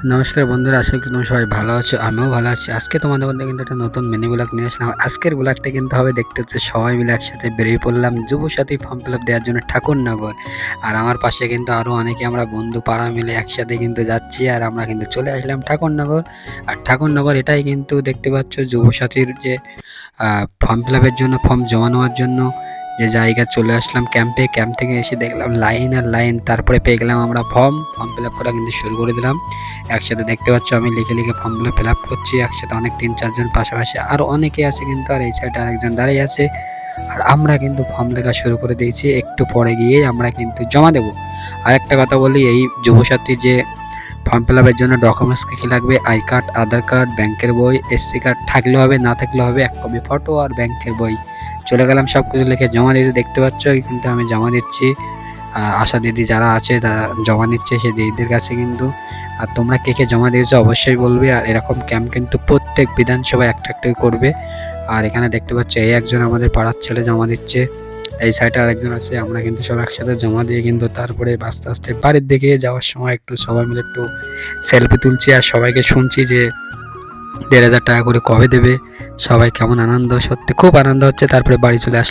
নমস্কার বন্ধুরা, আশা করি তোমরা সবাই ভালো আছো। আমিও ভালো আছি। আজকে তোমাদের মধ্যে কিন্তু একটা নতুন মিনি ব্লগ নিয়ে আসলাম। আজকের ব্লগটা কিন্তু হবে, দেখতে হচ্ছে সবাই মিলে একসাথে বেরিয়ে পড়লাম যুবসাথী ফর্ম ফিল আপ দেওয়ার জন্য ঠাকুরনগর। আর আমার পাশে কিন্তু আরও অনেকে আমরা বন্ধু পাড়া মিলে একসাথে কিন্তু যাচ্ছি। আর আমরা কিন্তু চলে আসলাম ঠাকুরনগর। আর ঠাকুরনগর এটাই কিন্তু দেখতে পাচ্ছ যুবসাথীর যে ফর্ম ফিল আপের জন্য, ফর্ম জমা নেওয়ার জন্য যে জায়গা, চলে আসলাম ক্যাম্পে। ক্যাম্প থেকে এসে দেখলাম লাইন আর লাইন, তারপরে পেয়ে গেলাম আমরা ফর্ম ফিল আপ করা কিন্তু শুরু করে দিলাম। একসাথে দেখতে পাচ্ছ আমি লিখে লিখে ফর্মগুলো ফিল আপ করছি একসাথে, অনেক ৩-৪ জন পাশাপাশি আরও অনেকে আছে কিন্তু। আর এই সাইডে আরেকজন দাঁড়িয়ে আছে। আর আমরা কিন্তু ফর্ম লেখা শুরু করে দিয়েছি। একটু পরে গিয়ে আমরা কিন্তু জমা দেব। আর একটা কথা বলি, এই যুবসাথী যে ফর্ম ফিল আপের জন্য ডকুমেন্টস কী কী লাগবে: আই কার্ড, আধার কার্ড, ব্যাংকের বই, এসসি কার্ড থাকলে হবে, না থাকলে হবে ১ কপি ফটো আর ব্যাংকের বই। চলে গেলাম সব কিছু লিখে জমা দিতে। দেখতে পাচ্ছ কিন্তু আমি জমা দিচ্ছি। আশা দিদি যারা আছে তারা জমা নিচ্ছে সে দিদিদের কাছে কিন্তু। আর তোমরা কে কে জমা দিয়েছো অবশ্যই বলবে। আর এরকম ক্যাম্প কিন্তু প্রত্যেক বিধানসভায় একটা একটা করবে। আর এখানে দেখতে পাচ্ছ এই একজন আমাদের পাড়ার ছেলে জমা দিচ্ছে, এই সাইডে আরেকজন আছে। আমরা কিন্তু সব একসাথে জমা দিয়ে কিন্তু তারপরে আস্তে আস্তে বাড়ির দিকে যাওয়ার সময় একটু সবাই মিলে একটু সেলফি তুলছি। আর সবাইকে শুনছি যে ১,৫০০ টাকা করে কবে দেবে। সবাই কেমন আনন্দ, সত্যি খুব আনন্দ হচ্ছে। তারপরে বাড়ি চলে আসলাম।